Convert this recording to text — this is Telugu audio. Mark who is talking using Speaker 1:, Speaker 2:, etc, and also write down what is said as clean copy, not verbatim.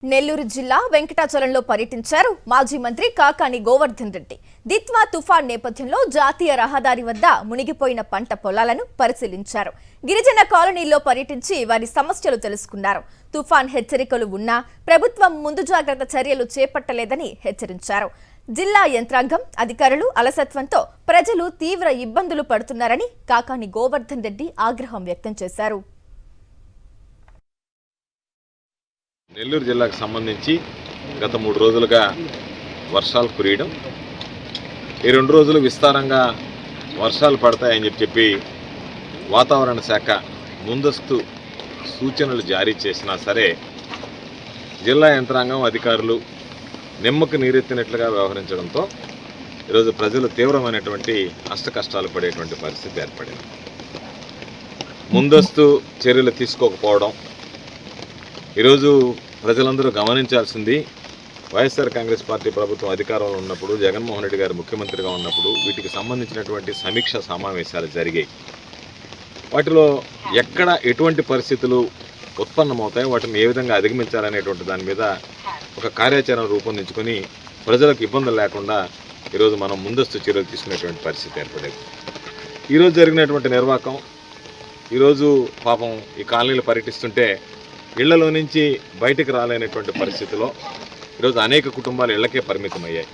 Speaker 1: నెల్లూరు జిల్లా వెంకటాచలంలో పర్యటించారు మాజీ మంత్రి కాకాని గోవర్ధన్ రెడ్డి. దిత్వా తుఫాన్ నేపథ్యంలో జాతీయ రహదారి వద్ద మునిగిపోయిన పంట పొలాలను పరిశీలించారు. గిరిజన కాలనీల్లో పర్యటించి వారి సమస్యలు తెలుసుకున్నారు. తుఫాన్ హెచ్చరికలు ఉన్నా ప్రభుత్వం ముందు జాగ్రత్త చర్యలు చేపట్టలేదని హెచ్చరించారు. జిల్లా యంత్రాంగం, అధికారులు అలసత్వంతో ప్రజలు తీవ్ర ఇబ్బందులు పడుతున్నారని కాకాని గోవర్ధన్ రెడ్డి ఆగ్రహం వ్యక్తం చేశారు.
Speaker 2: నెల్లూరు జిల్లాకు సంబంధించి గత 3 రోజులుగా వర్షాలు కురియడం, ఈ 2 రోజులు విస్తారంగా వర్షాలు పడతాయని చెప్పి వాతావరణ శాఖ ముందస్తు సూచనలు జారీ చేసినా సరే జిల్లా యంత్రాంగం, అధికారులు నిమ్మకు నీరెత్తినట్లుగా వ్యవహరించడంతో ఈరోజు ప్రజలు తీవ్రమైనటువంటి కష్టాలు పడేటువంటి పరిస్థితి ఏర్పడింది. ముందస్తు చర్యలు తీసుకోకపోవడం, ఈరోజు ప్రజలందరూ గమనించాల్సింది, వైఎస్ఆర్ కాంగ్రెస్ పార్టీ ప్రభుత్వం అధికారంలో ఉన్నప్పుడు, జగన్మోహన్ రెడ్డి గారు ముఖ్యమంత్రిగా ఉన్నప్పుడు వీటికి సంబంధించినటువంటి సమీక్ష సమావేశాలు జరిగాయి. వాటిలో ఎక్కడ ఎటువంటి పరిస్థితులు ఉత్పన్నమవుతాయి, వాటిని ఏ విధంగా అధిగమించాలనేటువంటి దాని మీద ఒక కార్యాచరణ రూపొందించుకొని ప్రజలకు ఇబ్బందులు లేకుండా ఈరోజు మనం ముందస్తు చర్యలు తీసుకునేటువంటి పరిస్థితి ఏర్పడేది. ఈరోజు జరిగినటువంటి నిర్వాకం, ఈరోజు పాపం ఈ కాలనీలు పర్యటిస్తుంటే ఇళ్లలో నుంచి బయటకు రాలేనటువంటి పరిస్థితిలో ఈరోజు అనేక కుటుంబాలు ఇళ్లకే పరిమితమయ్యాయి.